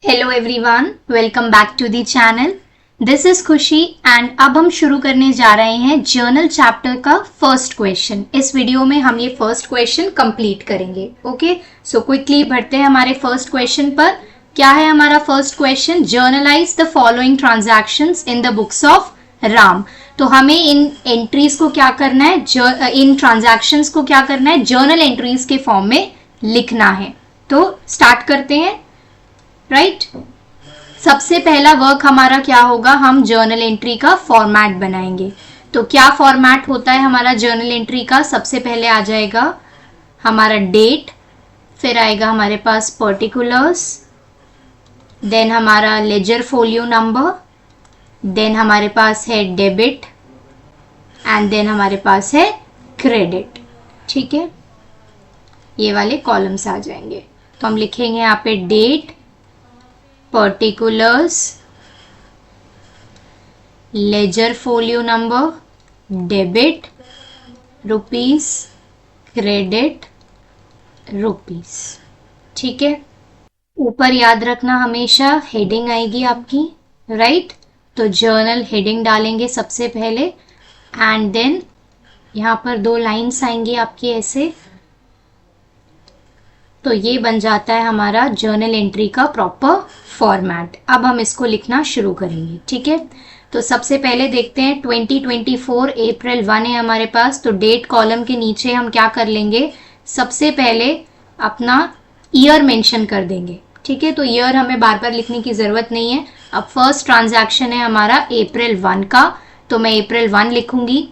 Hello everyone, welcome back to the channel. This is Khushi and अब हम शुरू करने जा रहे हैं जर्नल चैप्टर का फर्स्ट क्वेश्चन। इस वीडियो में हम ये फर्स्ट क्वेश्चन कंप्लीट करेंगे। ओके, सो क्विकली बढ़ते हैं हमारे फर्स्ट क्वेश्चन पर। क्या है हमारा first question? Journalize the following transactions in the books of Ram. तो हमें इन एंट्रीज को क्या करना है, इन ट्रांजैक्शंस को क्या करना है, जर्नल एंट्रीज के फॉर्म में लिखना है। तो स्टार्ट करते हैं। राइट, सबसे पहला वर्क हमारा क्या होगा, हम जर्नल एंट्री का फॉर्मेट बनाएंगे। तो क्या फॉर्मेट होता है हमारा जर्नल एंट्री का? सबसे पहले आ जाएगा हमारा डेट, फिर आएगा हमारे पास पर्टिकुलर्स, देन हमारा लेजर फोलियो नंबर, देन हमारे पास है डेबिट एंड देन हमारे पास है क्रेडिट। ठीक है, ये वाले कॉलम्स आ जाएंगे। तो हम लिखेंगे यहाँ पे date, particulars, ledger folio number, debit, rupees, credit, rupees. ठीक है, ऊपर याद रखना हमेशा हेडिंग आएगी आपकी। राइट, तो जर्नल हेडिंग डालेंगे सबसे पहले एंड देन यहाँ पर 2 लाइन्स आएंगी आपकी ऐसे। तो ये बन जाता है हमारा जर्नल एंट्री का प्रॉपर फॉर्मेट। अब हम इसको लिखना शुरू करेंगे। ठीक है, तो सबसे पहले देखते हैं 2024 अप्रैल 1 है हमारे पास। तो डेट कॉलम के नीचे हम क्या कर लेंगे, सबसे पहले अपना ईयर मेंशन कर देंगे। ठीक है, तो ईयर हमें बार बार लिखने की जरूरत नहीं है। अब फर्स्ट ट्रांजैक्शन है हमारा अप्रैल 1 का, तो मैं अप्रैल 1 लिखूंगी।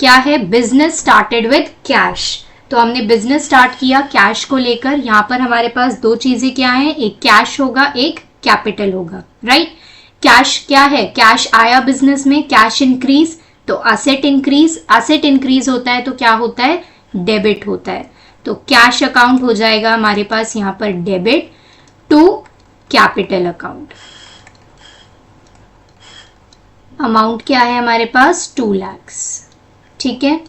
क्या है, बिजनेस स्टार्टेड विद कैश। तो हमने बिजनेस स्टार्ट किया कैश को लेकर। यहाँ पर हमारे पास 2 चीजें क्या हैं, एक कैश होगा, एक कैपिटल होगा। राइट, कैश क्या है, कैश आया बिजनेस में, कैश इंक्रीज, तो असेट इंक्रीज, असेट इंक्रीज होता है तो क्या होता है, डेबिट होता है। तो कैश अकाउंट हो जाएगा हमारे पास यहाँ पर debit to capital account. Amount क्या है हमारे पास, 2 लाख। ठीक है,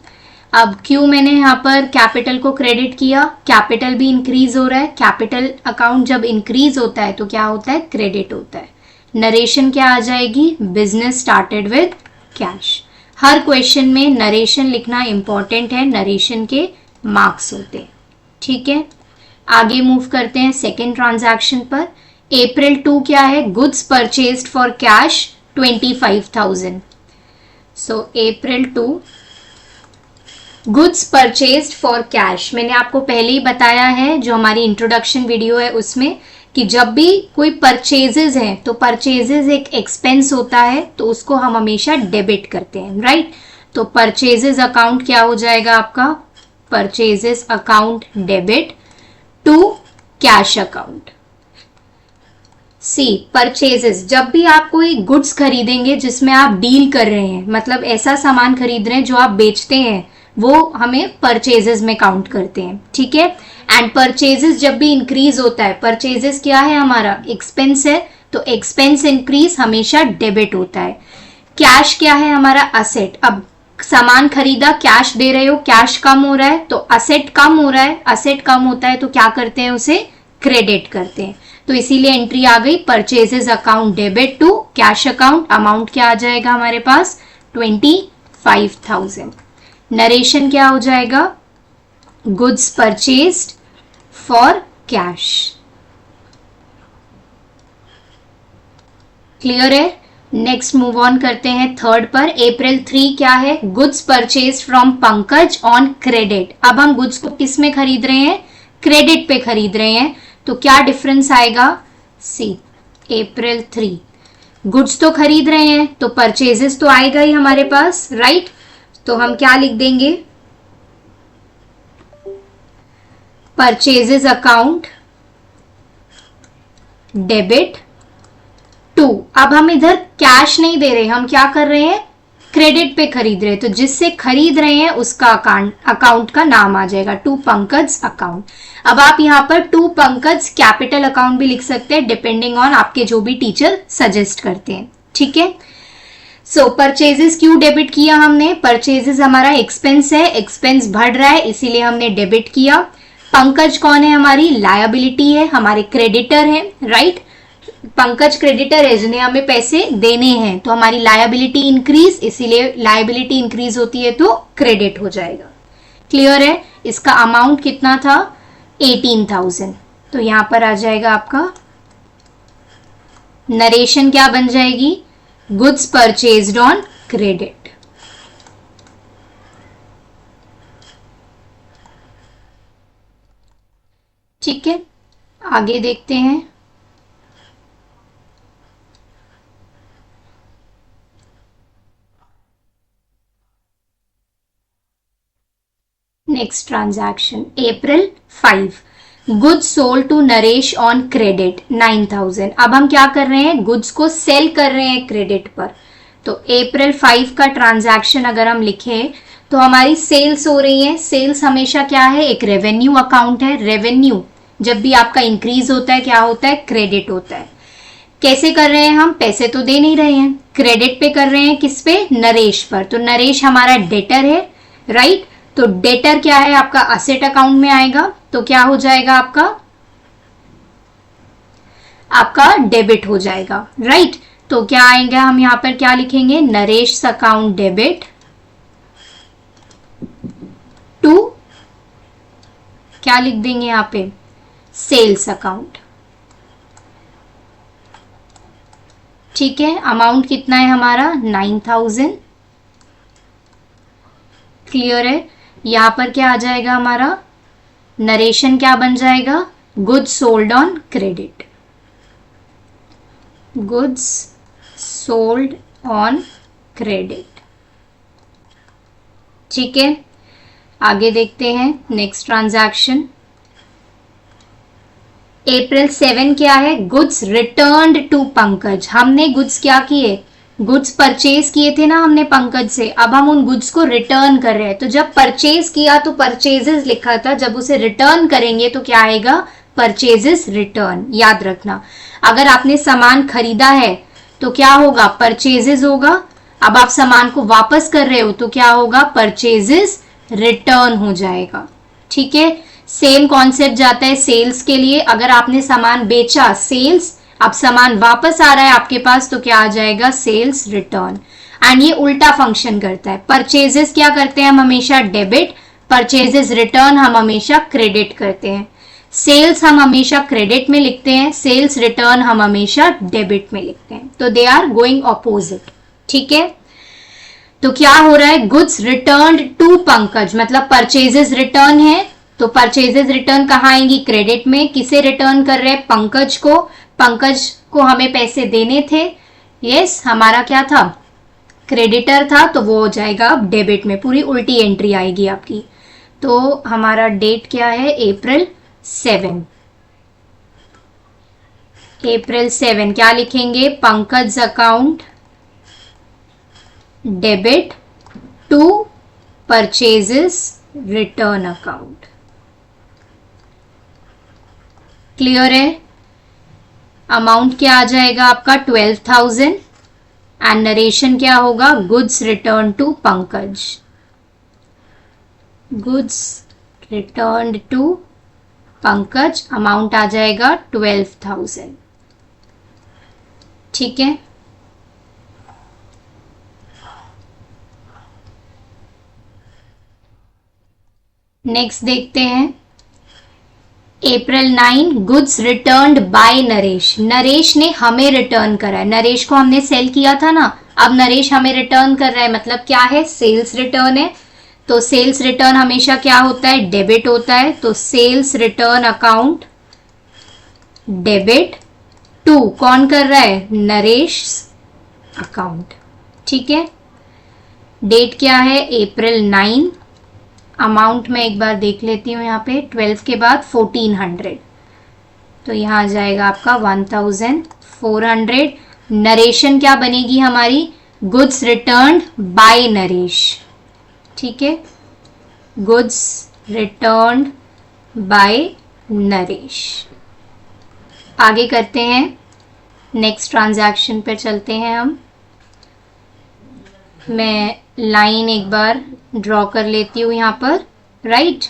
अब क्यों मैंने यहाँ पर कैपिटल को क्रेडिट किया, कैपिटल भी इंक्रीज हो रहा है। कैपिटल अकाउंट जब इंक्रीज होता है तो क्या होता है, क्रेडिट होता है। नरेशन क्या आ जाएगी, business started with cash. Her question में नरेशन लिखना इंपॉर्टेंट है, नरेशन के मार्क्स होते हैं। ठीक है, आगे मूव करते हैं सेकेंड ट्रांजैक्शन पर। अप्रैल 2 क्या है, goods purchased for cash 25,000। So April 2 goods purchased for cash. मैंने आपको पहले ही बताया है जो हमारी इंट्रोडक्शन वीडियो है उसमें, कि जब भी कोई परचेजेस हैं तो परचेजेस एक एक्सपेंस होता है, तो उसको हम हमेशा डेबिट करते हैं। राइट, तो परचेजेस अकाउंट क्या हो जाएगा आपका, purchases account debit to cash account. See, purchases, जब भी आप कोई गुड्स खरीदेंगे जिसमें आप डील कर रहे हैं, मतलब ऐसा सामान खरीद रहे हैं जो आप बेचते हैं, वो हमें परचेजेस में काउंट करते हैं। ठीक है, एंड परचेजेस जब भी इंक्रीज होता है, परचेजेस क्या है हमारा, एक्सपेंस है, तो एक्सपेंस इंक्रीज हमेशा डेबिट होता है। कैश क्या है हमारा, असेट। अब सामान खरीदा, कैश दे रहे हो, कैश कम हो रहा है तो असेट कम हो रहा है, असेट कम होता है तो क्या करते हैं, उसे क्रेडिट करते हैं। तो इसीलिए एंट्री आ गई purchases account debit to cash account. Amount क्या आ जाएगा हमारे पास, 25,000। नरेशन क्या हो जाएगा, goods purchased for cash. Clear है, नेक्स्ट मूव ऑन करते हैं थर्ड पर। अप्रैल 3 क्या है, goods purchased from Pankaj on credit. अब हम गुड्स को किस में खरीद रहे हैं, क्रेडिट पे खरीद रहे हैं, तो क्या डिफरेंस आएगा, सी, अप्रैल 3 गुड्स तो खरीद रहे हैं तो परचेजेस तो आएगा ही हमारे पास। राइट, तो हम क्या लिख देंगे, परचेजेस अकाउंट डेबिट टू। अब हम इधर कैश नहीं दे रहे, हम क्या कर रहे हैं, क्रेडिट पे खरीद रहे हैं, तो जिससे खरीद रहे हैं उसका अकाउंट का नाम आ जाएगा, टू पंकज अकाउंट। अब आप यहाँ पर टू पंकज कैपिटल अकाउंट भी लिख सकते हैं, डिपेंडिंग ऑन आपके जो भी टीचर सजेस्ट करते हैं। ठीक है, सो परचेजेस क्यों डेबिट किया हमने, परचेजेस हमारा एक्सपेंस है, एक्सपेंस बढ़ रहा है इसीलिए हमने डेबिट किया। पंकज कौन है, हमारी लायबिलिटी है, हमारे क्रेडिटर है, राइट। पंकज क्रेडिटर है जिन्हें हमें पैसे देने हैं, तो हमारी लायबिलिटी इंक्रीज, इसीलिए लायबिलिटी इंक्रीज होती है तो क्रेडिट हो जाएगा। क्लियर है? इसका अमाउंट कितना था? 18,000। तो यहां पर आ जाएगा आपका नरेशन क्या बन जाएगी? Goods purchased on credit. ठीक है, आगे देखते हैं। Next transaction April 5, goods sold to Naresh on credit 9,000। अब हम क्या कर रहे हैं? गुड्स को सेल कर रहे हैं क्रेडिट पर। तो April 5 का ट्रांजैक्शन अगर हम लिखें तो हमारी सेल्स हो रही है। सेल्स हमेशा क्या है? एक रेवेन्यू अकाउंट है। रेवेन्यू जब भी आपका इंक्रीज होता है क्या होता है? क्रेडिट होता है। कैसे कर रहे हैं हम? पैसे तो दे नहीं रहे हैं, क्रेडिट पे कर रहे हैं। किस पे? नरेश पर। तो नरेश हमारा डेटर है, राइट? तो डेटर क्या है? आपका असेट अकाउंट में आएगा, तो क्या हो जाएगा? आपका डेबिट हो जाएगा, राइट? तो क्या आएगा? हम यहां पर क्या लिखेंगे? नरेश अकाउंट डेबिट टू, क्या लिख देंगे यहां पे? Sales account. ठीक है, अमाउंट कितना है हमारा? 9,000। क्लियर है? यहां पर क्या आ जाएगा हमारा? नरेशन क्या बन जाएगा? Goods sold on credit. Goods sold on credit. ठीक है, आगे देखते हैं नेक्स्ट ट्रांजैक्शन। April 7 क्या है? Goods returned to Pankaj. हमने गुड्स क्या किए? गुड्स परचेज किए थे ना हमने पंकज से, अब हम उन गुड्स को रिटर्न कर रहे हैं। तो जब परचेज किया तो परचेजेस लिखा था, जब उसे रिटर्न करेंगे तो क्या आएगा? Purchases return. याद रखना, अगर आपने सामान खरीदा है तो क्या होगा? परचेजेस होगा। अब आप सामान को वापस कर रहे हो तो क्या होगा? परचेजेस रिटर्न हो जाएगा। ठीक है, सेम कॉन्सेप्ट जाता है सेल्स के लिए। अगर आपने सामान बेचा, सेल्स, अब सामान वापस आ रहा है आपके पास तो क्या आ जाएगा? Sales return. एंड ये उल्टा फंक्शन करता है। परचेजेस क्या करते हैं हम? हमेशा डेबिट। परचेजेस रिटर्न हम हमेशा क्रेडिट करते हैं। सेल्स हम हमेशा क्रेडिट में लिखते हैं, सेल्स रिटर्न हम हमेशा डेबिट में लिखते हैं। तो दे आर गोइंग ऑपोजिट। ठीक है, तो क्या हो रहा है? गुड्स रिटर्न टू पंकज, मतलब परचेजेस रिटर्न है, तो परचेजेस रिटर्न कहाँ आएंगी? क्रेडिट में। किसे रिटर्न कर रहे हैं? पंकज को। पंकज को हमें पैसे देने थे, यस, हमारा क्या था? क्रेडिटर था, तो वो हो जाएगा अब डेबिट में। पूरी उल्टी एंट्री आएगी आपकी। तो हमारा डेट क्या है? April 7। April 7 क्या लिखेंगे? Pankaj account debit to purchases return account. Clear है? अमाउंट क्या आ जाएगा आपका? 12,000। एंड नरेशन क्या होगा? Goods return to Pankaj. Goods return to Pankaj, amount आ जाएगा 12,000। ठीक है, नेक्स्ट देखते हैं। April 9, goods returned by Naresh. Naresh ने हमें रिटर्न करा है। नरेश को हमने सेल किया था ना, अब नरेश हमें रिटर्न कर रहा है, मतलब क्या है? सेल्स रिटर्न है। तो सेल्स रिटर्न हमेशा क्या होता है? डेबिट होता है। तो sales return account debit to, कौन कर रहा है? नरेश अकाउंट। ठीक है, डेट क्या है? April 9। अमाउंट में एक बार देख लेती हूँ, यहाँ पे 12 के बाद 1400, तो यहाँ आ जाएगा आपका 1400। नरेशन क्या बनेगी हमारी? Goods returned by Naresh. ठीक है, गुड्स रिटर्न्ड बाय नरेश। आगे करते हैं, नेक्स्ट ट्रांजैक्शन पर चलते हैं हम। मैं लाइन एक बार ड्रॉ कर लेती हूँ यहाँ पर, राइट?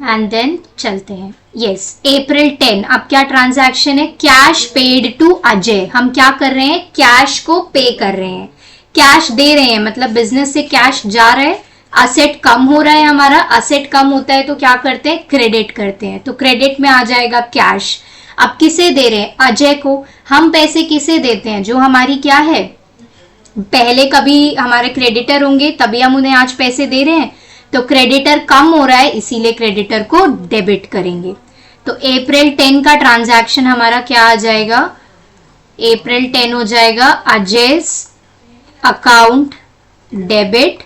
एंड देन चलते हैं। Yes, April 10। अब क्या ट्रांजैक्शन है? Cash paid to Ajay. हम क्या कर रहे हैं? कैश को पे कर रहे हैं, कैश दे रहे हैं, मतलब बिजनेस से कैश जा रहा है, असेट कम हो रहा है हमारा। असेट कम होता है तो क्या करते हैं? क्रेडिट करते हैं, तो क्रेडिट में आ जाएगा कैश। अब किसे दे रहे हैं? अजय को। हम पैसे किसे देते हैं? जो हमारी क्या है, पहले कभी हमारे क्रेडिटर होंगे तभी हम उन्हें आज पैसे दे रहे हैं, तो क्रेडिटर कम हो रहा है इसीलिए क्रेडिटर को डेबिट करेंगे। तो अप्रैल 10 का ट्रांजैक्शन हमारा क्या आ जाएगा? अप्रैल 10 हो जाएगा अजय's account debit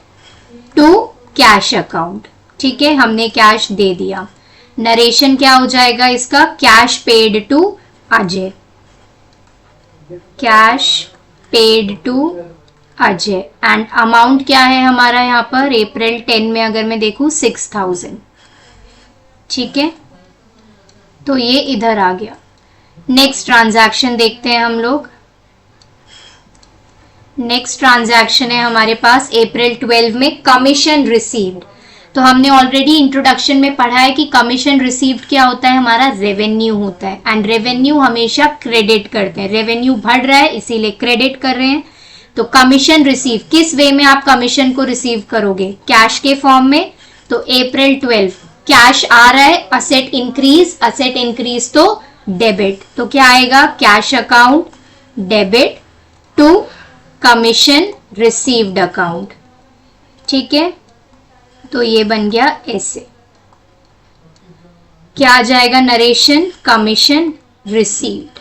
to cash account. ठीक है, हमने कैश दे दिया। नरेशन क्या हो जाएगा इसका? Cash paid to Ajay, cash paid to Ajay. And amount क्या है हमारा यहाँ पर अप्रैल 10 में? अगर मैं देखूं 6000। ठीक है, तो ये इधर आ गया। नेक्स्ट ट्रांजैक्शन देखते हैं हम लोग। नेक्स्ट ट्रांजैक्शन है हमारे पास अप्रैल 12 में कमीशन रिसीव्ड। तो हमने ऑलरेडी इंट्रोडक्शन में पढ़ा है कि कमीशन रिसीव्ड क्या होता है? हमारा रेवेन्यू होता है, एंड रेवेन्यू हमेशा क्रेडिट करते हैं। रेवेन्यू बढ़ रहा है इसीलिए क्रेडिट कर रहे हैं। तो कमीशन रिसीव, किस वे में आप कमीशन को रिसीव करोगे? कैश के फॉर्म में। तो अप्रैल 12 कैश आ रहा है, असेट इंक्रीज, असेट इंक्रीज तो डेबिट, तो क्या आएगा? Cash account debit to commission received account. ठीक है, तो ये बन गया ऐसे। क्या आ जाएगा? Narration commission received.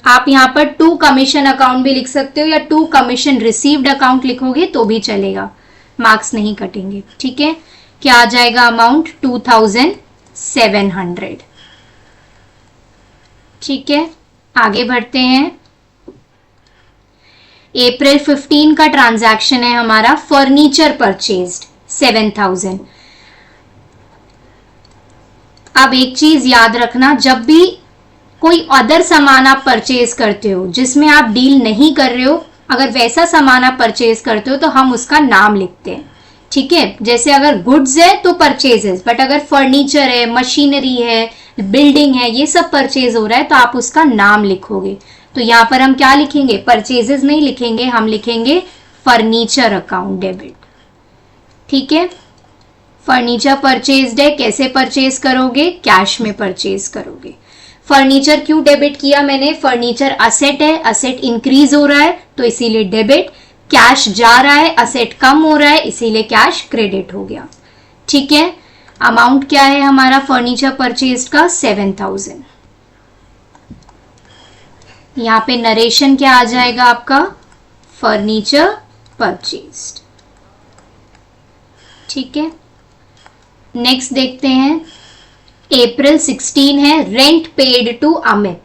आप यहां पर टू कमीशन अकाउंट भी लिख सकते हो या टू कमीशन रिसीव्ड अकाउंट लिखोगे तो भी चलेगा, मार्क्स नहीं कटेंगे। ठीक है, क्या आ जाएगा? अमाउंट 2700। ठीक है, आगे बढ़ते हैं। अप्रैल 15 का ट्रांजैक्शन है हमारा फर्नीचर परचेज्ड 7000। अब एक चीज याद रखना, जब भी कोई अदर सामान आप परचेज करते हो जिसमें आप डील नहीं कर रहे हो, अगर वैसा सामान आप परचेज करते हो तो हम उसका नाम लिखते हैं। ठीक है, जैसे अगर गुड्स है तो परचेजेस, बट अगर फर्नीचर है, मशीनरी है, बिल्डिंग है, ये सब परचेज हो रहा है तो आप उसका नाम लिखोगे। तो यहां पर हम क्या लिखेंगे? परचेजेस नहीं लिखेंगे, हम लिखेंगे फर्नीचर अकाउंट डेबिट। ठीक है, फर्नीचर परचेज्ड है, कैसे परचेज करोगे? कैश में परचेज करोगे। फर्नीचर क्यों डेबिट किया मैंने? फर्नीचर असेट है, असेट इंक्रीज हो रहा है तो इसीलिए डेबिट। कैश जा रहा है, असेट कम हो रहा है इसीलिए कैश क्रेडिट हो गया। ठीक है, अमाउंट क्या है हमारा फर्नीचर परचेज का? 7000। यहां पे नरेशन क्या आ जाएगा आपका? Furniture purchased. ठीक है, नेक्स्ट देखते हैं। अप्रैल 16 है रेंट पेड टू अमित।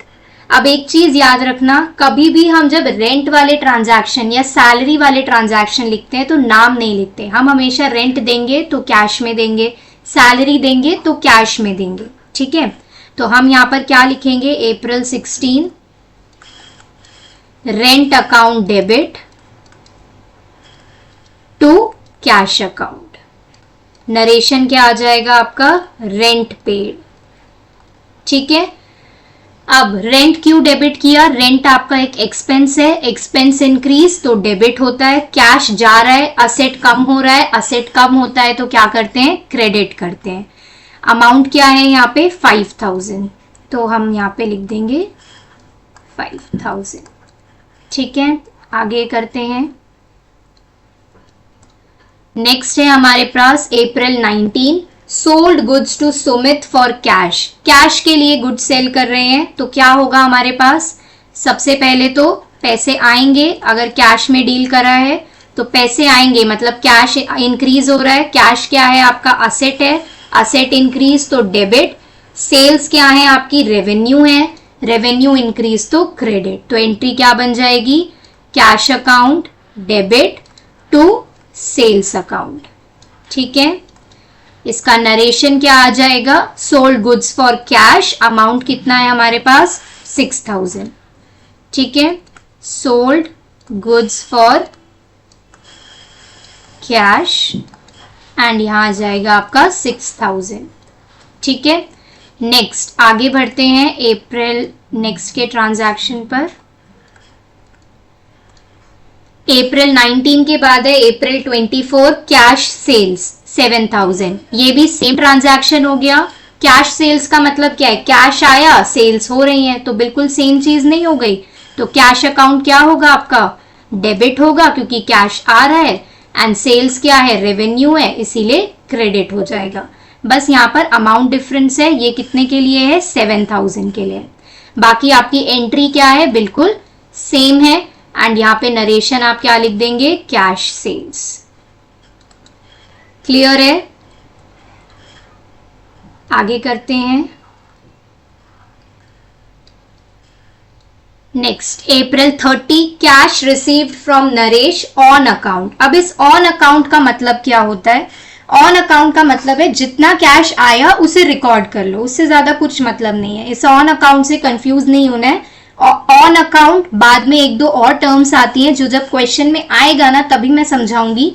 अब एक चीज याद रखना, कभी भी हम जब रेंट वाले ट्रांजैक्शन या सैलरी वाले ट्रांजैक्शन लिखते हैं तो नाम नहीं लिखते। हम हमेशा रेंट देंगे तो कैश में देंगे, सैलरी देंगे तो कैश में देंगे। ठीक है, तो हम यहां पर क्या लिखेंगे? April 16 rent account debit to cash account. Narration क्या आ जाएगा आपका? Rent paid. ठीक है, अब रेंट क्यों डेबिट किया? रेंट आपका एक एक्सपेंस है, एक्सपेंस इंक्रीज तो डेबिट होता है। कैश जा रहा है, असेट कम हो रहा है, असेट कम होता है तो क्या करते हैं? क्रेडिट करते हैं। अमाउंट क्या है यहाँ पे? 5000, तो हम यहाँ पे लिख देंगे 5000। ठीक है, आगे करते हैं। नेक्स्ट है हमारे पास April 19 sold goods to Sumit for cash. Cash के लिए गुड्स सेल कर रहे हैं तो क्या होगा हमारे पास? सबसे पहले तो पैसे आएंगे, अगर कैश में डील करा है तो पैसे आएंगे, मतलब कैश इंक्रीज हो रहा है। कैश क्या है आपका? असेट है, असेट इंक्रीज तो डेबिट। सेल्स क्या है आपकी? रेवेन्यू है, रेवेन्यू इंक्रीज तो क्रेडिट। तो एंट्री क्या बन जाएगी? Cash account debit to sales account. ठीक है, इसका नरेशन क्या आ जाएगा? Sold goods for cash. Amount कितना है हमारे पास? 6000। ठीक है, sold goods for cash and यहाँ आ जाएगा आपका 6000। ठीक है, नेक्स्ट आगे बढ़ते हैं अप्रैल नेक्स्ट के ट्रांजैक्शन पर। अप्रैल 19 के बाद है अप्रैल 24 कैश सेल्स 7000। ये भी सेम ट्रांजैक्शन हो गया। कैश सेल्स का मतलब क्या है, कैश आया सेल्स हो रही है, तो बिल्कुल सेम चीज नहीं हो गई। तो कैश अकाउंट क्या होगा आपका, डेबिट होगा क्योंकि कैश आ रहा है, एंड सेल्स क्या है, रेवेन्यू है, इसीलिए क्रेडिट हो जाएगा। बस यहाँ पर अमाउंट डिफरेंस है, ये कितने के लिए है, 7000 के लिए। बाकी आपकी एंट्री क्या है, बिल्कुल सेम है। एंड यहाँ पे नरेशन आप क्या लिख देंगे, कैश सेल्स। क्लियर है, आगे करते हैं। Next April 30 cash received from Naresh on account. अब इस ऑन अकाउंट का मतलब क्या होता है, ऑन अकाउंट का मतलब है जितना कैश आया उसे रिकॉर्ड कर लो, उससे ज्यादा कुछ मतलब नहीं है। इस ऑन अकाउंट से कंफ्यूज नहीं होना है। ऑन अकाउंट बाद में एक दो और टर्म्स आती हैं जो जब क्वेश्चन में आएगा ना तभी मैं समझाऊंगी,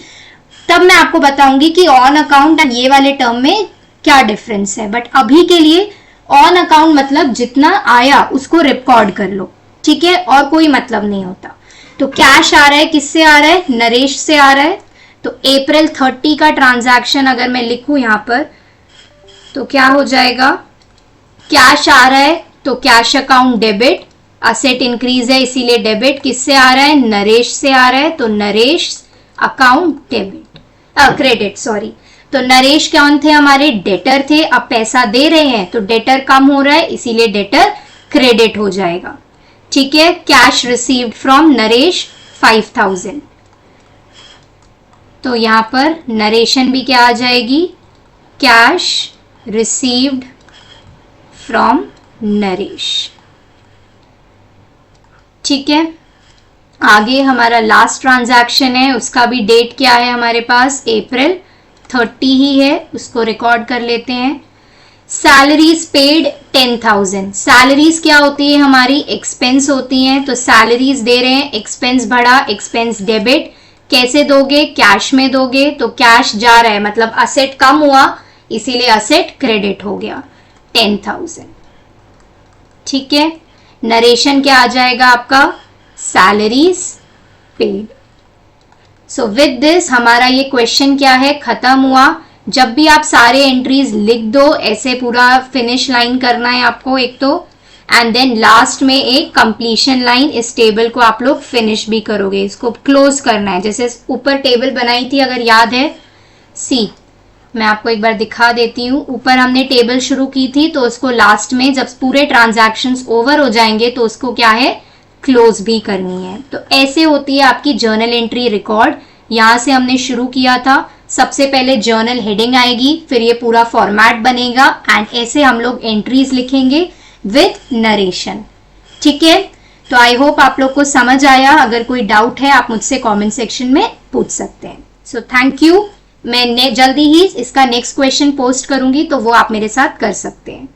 तब मैं आपको बताऊंगी कि ऑन अकाउंट एंड ये वाले टर्म में क्या डिफरेंस है। बट अभी के लिए ऑन अकाउंट मतलब जितना आया उसको रिकॉर्ड कर लो, ठीक है, और कोई मतलब नहीं होता। तो कैश आ रहा है, किससे आ रहा है, नरेश से आ रहा है। तो अप्रैल 30 का ट्रांजैक्शन अगर मैं लिखूं यहां पर तो क्या हो जाएगा, कैश आ रहा है तो cash account debit, asset increase है इसीलिए डेबिट, किससे आ रहा है, नरेश से आ रहा है, तो Naresh account debit, credit sorry. तो नरेश कौन थे, हमारे डेटर थे, अब पैसा दे रहे हैं तो डेटर कम हो रहा है इसीलिए डेटर क्रेडिट हो जाएगा। ठीक है, कैश रिसीव्ड फ्रॉम नरेश 5000। तो यहां पर नरेशन भी क्या आ जाएगी, कैश रिसीव्ड फ्रॉम नरेश। ठीक है, आगे हमारा लास्ट ट्रांजैक्शन है, उसका भी डेट क्या है हमारे पास, अप्रैल 30 ही है, उसको रिकॉर्ड कर लेते हैं। Salaries paid 10,000। सैलरीज क्या होती है, हमारी एक्सपेंस होती हैं, तो सैलरीज दे रहे हैं, एक्सपेंस बढ़ा, एक्सपेंस डेबिट। कैसे दोगे, कैश में दोगे, तो कैश जा रहा है मतलब असेट कम हुआ इसीलिए असेट क्रेडिट हो गया 10,000। ठीक है, नरेशन क्या आ जाएगा आपका, salaries paid. So with this हमारा ये क्वेश्चन क्या है, खत्म हुआ। जब भी आप सारे एंट्रीज लिख दो, ऐसे पूरा फिनिश लाइन करना है आपको एक तो, एंड देन लास्ट में एक कंप्लीशन लाइन, इस टेबल को आप लोग फिनिश भी करोगे, इसको क्लोज करना है। जैसे ऊपर टेबल बनाई थी अगर याद है, सी मैं आपको एक बार दिखा देती हूँ। ऊपर हमने टेबल शुरू की थी तो उसको लास्ट में जब पूरे ट्रांजैक्शंस ओवर हो जाएंगे तो उसको क्या है, क्लोज भी करनी है। तो ऐसे होती है आपकी जर्नल एंट्री रिकॉर्ड। यहाँ से हमने शुरू किया था, सबसे पहले जर्नल हेडिंग आएगी, फिर ये पूरा फॉर्मेट बनेगा एंड ऐसे हम लोग एंट्रीज लिखेंगे विद नरेशन। ठीक है, तो आई होप आप लोग को समझ आया। अगर कोई डाउट है आप मुझसे कमेंट सेक्शन में पूछ सकते हैं। So thank you. मैं जल्दी ही इसका नेक्स्ट क्वेश्चन पोस्ट करूंगी तो वो आप मेरे साथ कर सकते हैं।